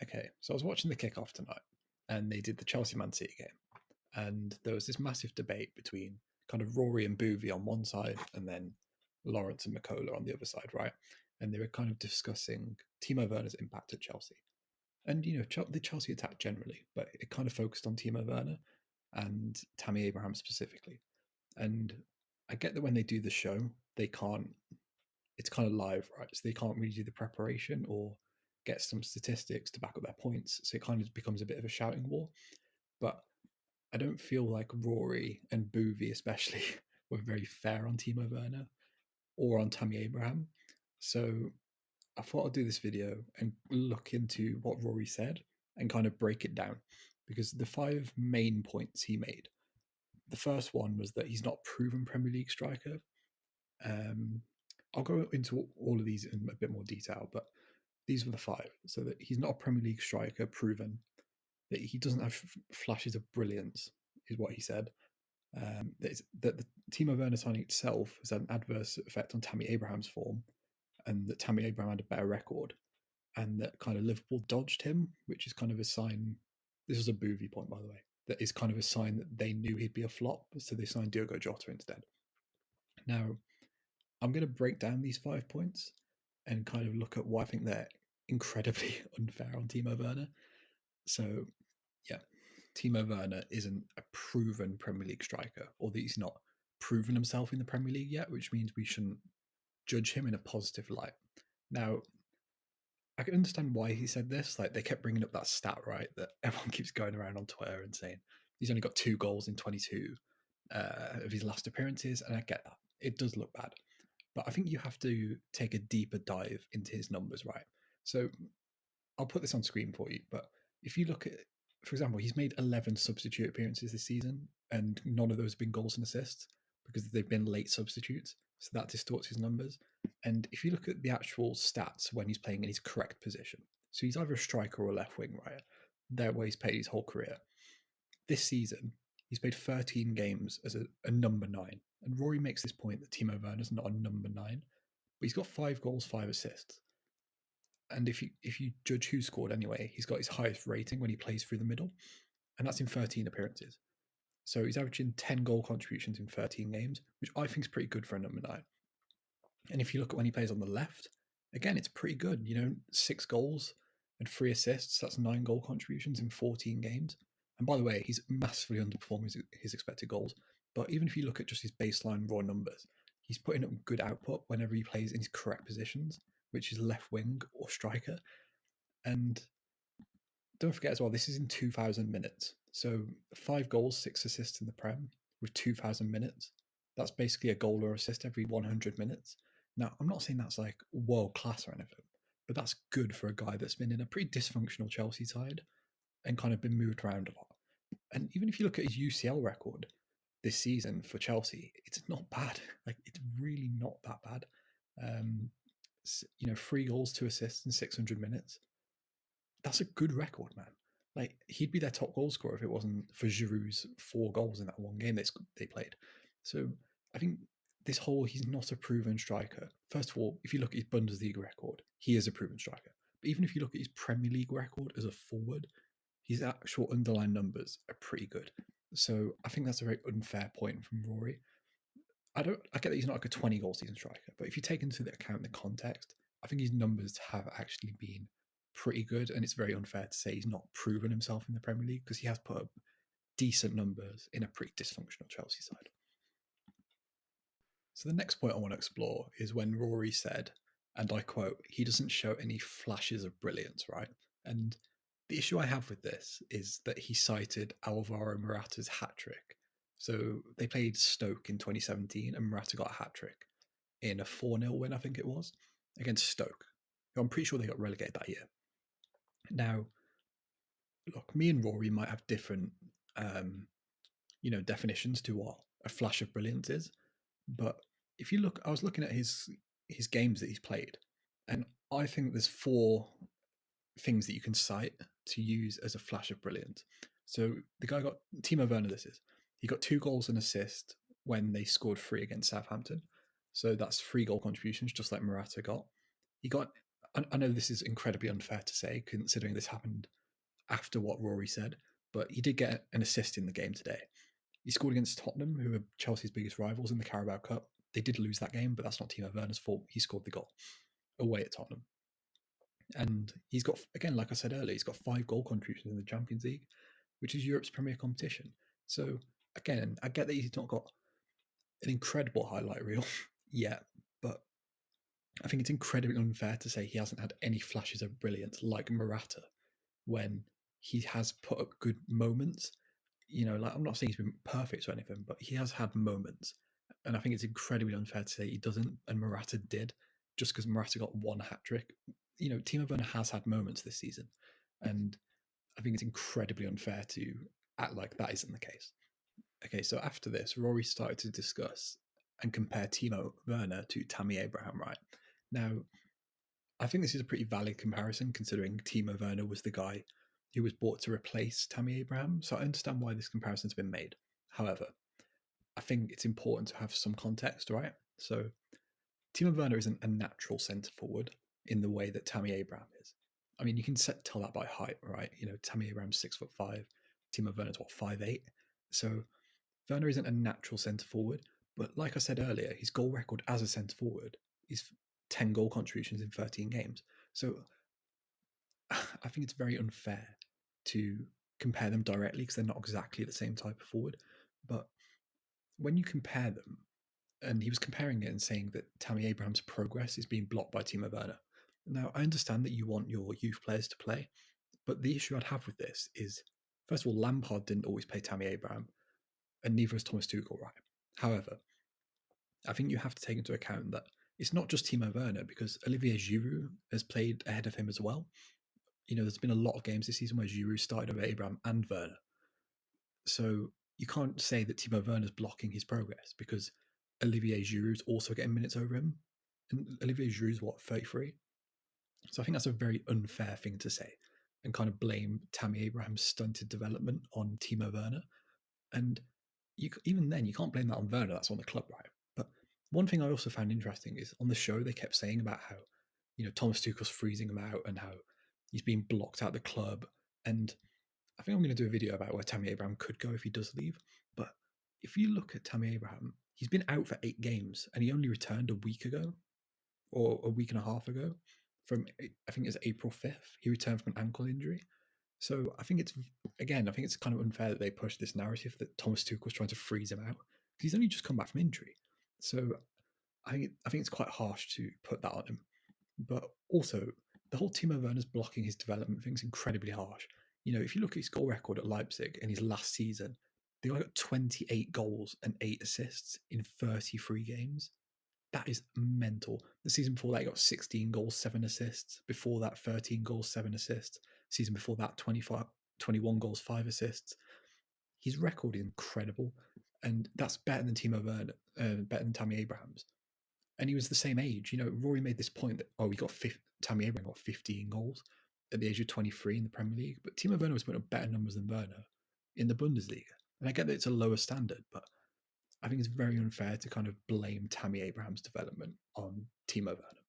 Okay, so I was watching the kickoff tonight, and they did the Chelsea-Man City game, and there was this massive debate between kind of Rory and Boovy on one side, and then Lawrence and mckola on the other side, right? And they were kind of discussing Timo Werner's impact at Chelsea, and the Chelsea attack generally, but it kind of focused on Timo Werner and Tammy Abraham specifically. And I get that when they do the show, they can't. It's kind of live, right? So they can't really do the preparation or get some statistics to back up their points. So it kind of becomes a bit of a shouting war. But I don't feel like Rory and Boovy, especially, were very fair on Timo Werner or on Tammy Abraham. So I thought I'd do this video and look into what Rory said and kind of break it down, because the 5 main points he made. The first one was that he's not a proven Premier League striker. I'll go into all of these in a bit more detail, but these were the 5. So that he's not a Premier League striker, proven. That he doesn't have flashes of brilliance, is what he said. That the Timo Werner signing itself has had an adverse effect on Tammy Abraham's form, and that Tammy Abraham had a better record, and that kind of Liverpool dodged him, which is kind of a sign. This was a Boovy point, by the way. That is kind of a sign that they knew he'd be a flop, so they signed Diogo Jota instead. Now, I'm going to break down these 5 points and kind of look at why I think they're incredibly unfair on Timo Werner. So, yeah, Timo Werner isn't a proven Premier League striker, or that he's not proven himself in the Premier League yet, which means we shouldn't judge him in a positive light. Now, I can understand why he said this. Like, they kept bringing up that stat, right, that everyone keeps going around on Twitter and saying he's only got 2 goals in 22 of his last appearances, and I get that. It does look bad. But I think you have to take a deeper dive into his numbers, right? So I'll put this on screen for you, but if you look at, for example, he's made 11 substitute appearances this season, and none of those have been goals and assists because they've been late substitutes. So that distorts his numbers. And if you look at the actual stats when he's playing in his correct position, so he's either a striker or a left wing, right? There where he's played his whole career. This season, he's played 13 games as a number 9. And Rory makes this point that Timo Werner's not a number 9, but he's got 5 goals, 5 assists. And if you judge who scored anyway, he's got his highest rating when he plays through the middle, and that's in 13 appearances. So he's averaging 10 goal contributions in 13 games, which I think is pretty good for a number 9. And if you look at when he plays on the left, again, it's pretty good. 6 goals and 3 assists. That's 9 goal contributions in 14 games. And by the way, he's massively underperforming his expected goals. But even if you look at just his baseline raw numbers, he's putting up good output whenever he plays in his correct positions, which is left wing or striker. And don't forget as well, this is in 2,000 minutes. So 5 goals, 6 assists in the Prem with 2,000 minutes. That's basically a goal or assist every 100 minutes. Now, I'm not saying that's like world class or anything, but that's good for a guy that's been in a pretty dysfunctional Chelsea side and kind of been moved around a lot. And even if you look at his UCL record this season for Chelsea, it's not bad. Like, it's really not that bad. 3 goals, 2 assists in 600 minutes. That's a good record, man. Like, he'd be their top goal scorer if it wasn't for Giroud's 4 goals in that one game they played. So I think this whole he's not a proven striker. First of all, if you look at his Bundesliga record, he is a proven striker. But even if you look at his Premier League record as a forward, his actual underlying numbers are pretty good. So I think that's a very unfair point from Rory. I get that he's not like a 20 goal season striker, but if you take into account the context, I think his numbers have actually been pretty good, and it's very unfair to say he's not proven himself in the Premier League because he has put up decent numbers in a pretty dysfunctional Chelsea side. So the next point I want to explore is when Rory said, and I quote, he doesn't show any flashes of brilliance, right? And the issue I have with this is that he cited Alvaro Morata's hat-trick. So they played Stoke in 2017 and Morata got a hat-trick in a 4-0 win, I think it was, against Stoke. I'm pretty sure they got relegated that year. Now, look, me and Rory might have different, definitions to what a flash of brilliance is. But if you look, I was looking at his games that he's played, and I think there's 4 things that you can cite to use as a flash of brilliance. So the guy got, Timo Werner, he got 2 goals and assist when they scored 3 against Southampton. So that's 3 goal contributions, just like Morata got. He got I know this is incredibly unfair to say, considering this happened after what Rory said, but he did get an assist in the game today. He scored against Tottenham, who are Chelsea's biggest rivals in the Carabao Cup. They did lose that game, but that's not Timo Werner's fault. He scored the goal away at Tottenham. And he's got, again, like I said earlier, he's got 5 goal contributions in the Champions League, which is Europe's premier competition. So, again, I get that he's not got an incredible highlight reel yet, but I think it's incredibly unfair to say he hasn't had any flashes of brilliance like Morata when he has put up good moments. Like, I'm not saying he's been perfect or anything, but he has had moments. And I think it's incredibly unfair to say he doesn't, and Morata did, just because Morata got 1 hat trick. Timo Werner has had moments this season, and I think it's incredibly unfair to act like that isn't the case. Okay, so after this, Rory started to discuss and compare Timo Werner to Tammy Abraham, right? Now, I think this is a pretty valid comparison considering Timo Werner was the guy who was bought to replace Tammy Abraham, so I understand why this comparison's been made. However, I think it's important to have some context, right? So, Timo Werner isn't a natural centre forward in the way that Tammy Abraham is. I mean, you can tell that by height, right? Tammy Abraham's 5'5", Timo Werner's 5'8". So Werner isn't a natural centre forward, but like I said earlier, his goal record as a centre forward is 10 goal contributions in 13 games. So I think it's very unfair to compare them directly because they're not exactly the same type of forward. But when you compare them, and he was comparing it and saying that Tammy Abraham's progress is being blocked by Timo Werner. Now, I understand that you want your youth players to play, but the issue I'd have with this is, first of all, Lampard didn't always play Tammy Abraham, and neither is Thomas Tuchel, right? However, I think you have to take into account that it's not just Timo Werner, because Olivier Giroud has played ahead of him as well. There's been a lot of games this season where Giroud started over Abraham and Werner. So you can't say that Timo Werner's blocking his progress because Olivier Giroud's also getting minutes over him. And Olivier Giroud's 33? So I think that's a very unfair thing to say and kind of blame Tammy Abraham's stunted development on Timo Werner. And even then, you can't blame that on Werner. That's on the club, right? But one thing I also found interesting is on the show, they kept saying about how, Thomas Tuchel's freezing him out and how he's being blocked out the club. And I think I'm going to do a video about where Tammy Abraham could go if he does leave. But if you look at Tammy Abraham, he's been out for 8 games and he only returned a week ago or a week and a half ago from, I think it's April 5th. He returned from an ankle injury. So I think it's kind of unfair that they push this narrative that Thomas Tuchel was trying to freeze him out because he's only just come back from injury. So I think it's quite harsh to put that on him. But also, the whole Timo Werner's blocking his development thing is incredibly harsh. If you look at his goal record at Leipzig in his last season, they got 28 goals and 8 assists in 33 games. That is mental. The season before that, he got 16 goals, 7 assists. Before that, 13 goals, 7 assists. Season before that, 21 goals, 5 assists. His record is incredible, and that's better than Timo Werner, better than Tammy Abraham's. And he was the same age. Rory made this point that, Tammy Abraham got 15 goals at the age of 23 in the Premier League, but Timo Werner was putting up better numbers than Werner in the Bundesliga. And I get that it's a lower standard, but I think it's very unfair to kind of blame Tammy Abraham's development on Timo Werner.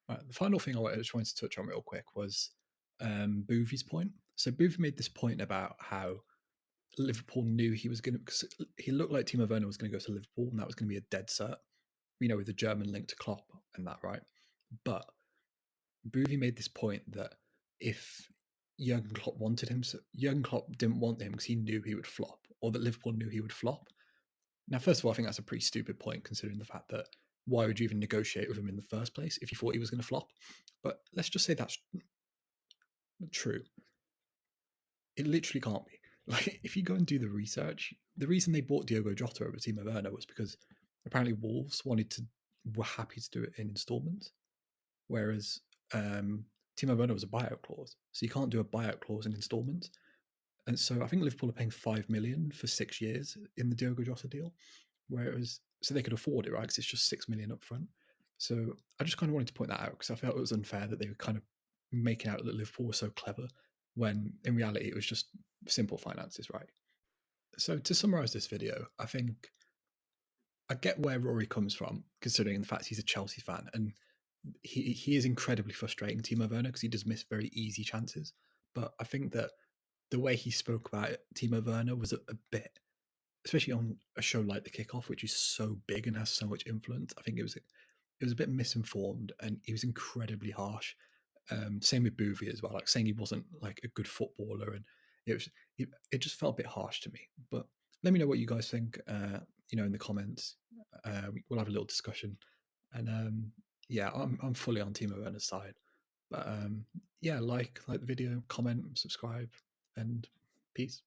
Right, the final thing I just wanted to touch on real quick was Boovie's point. So Boovie made this point about how Liverpool knew he was going to, because he looked like Timo Werner was going to go to Liverpool and that was going to be a dead cert, with the German link to Klopp and that, right? But Boovie made this point that if Jurgen Klopp wanted him, so Jurgen Klopp didn't want him because he knew he would flop, or that Liverpool knew he would flop. Now, first of all, I think that's a pretty stupid point considering the fact that why would you even negotiate with him in the first place if you thought he was going to flop? But let's just say that's true. It literally can't be. Like, if you go and do the research, the reason they bought Diogo Jota over Timo Werner was because apparently Wolves were happy to do it in installments, whereas Timo Werner was a buyout clause, so you can't do a buyout clause in installments. And so I think Liverpool are paying 5 million for 6 years in the Diogo Jota deal, whereas so they could afford it, right? Because it's just 6 million up front. So I just kind of wanted to point that out because I felt it was unfair that they were kind of making out that Liverpool was so clever when in reality it was just simple finances, right? So to summarize this video, I think I get where Rory comes from, considering the fact he's a Chelsea fan, and he is incredibly frustrating, Timo Werner, because he does miss very easy chances. But I think that the way he spoke about it, Timo Werner, was a bit, especially on a show like the Kickoff, which is so big and has so much influence. I think it was a bit misinformed, and he was incredibly harsh. Same with Boothie as well, like saying he wasn't like a good footballer, and it was it just felt a bit harsh to me. But let me know what you guys think. In the comments. We'll have a little discussion, and yeah, I'm fully on Timo Werner's side. But yeah, like the video, comment, subscribe, and peace.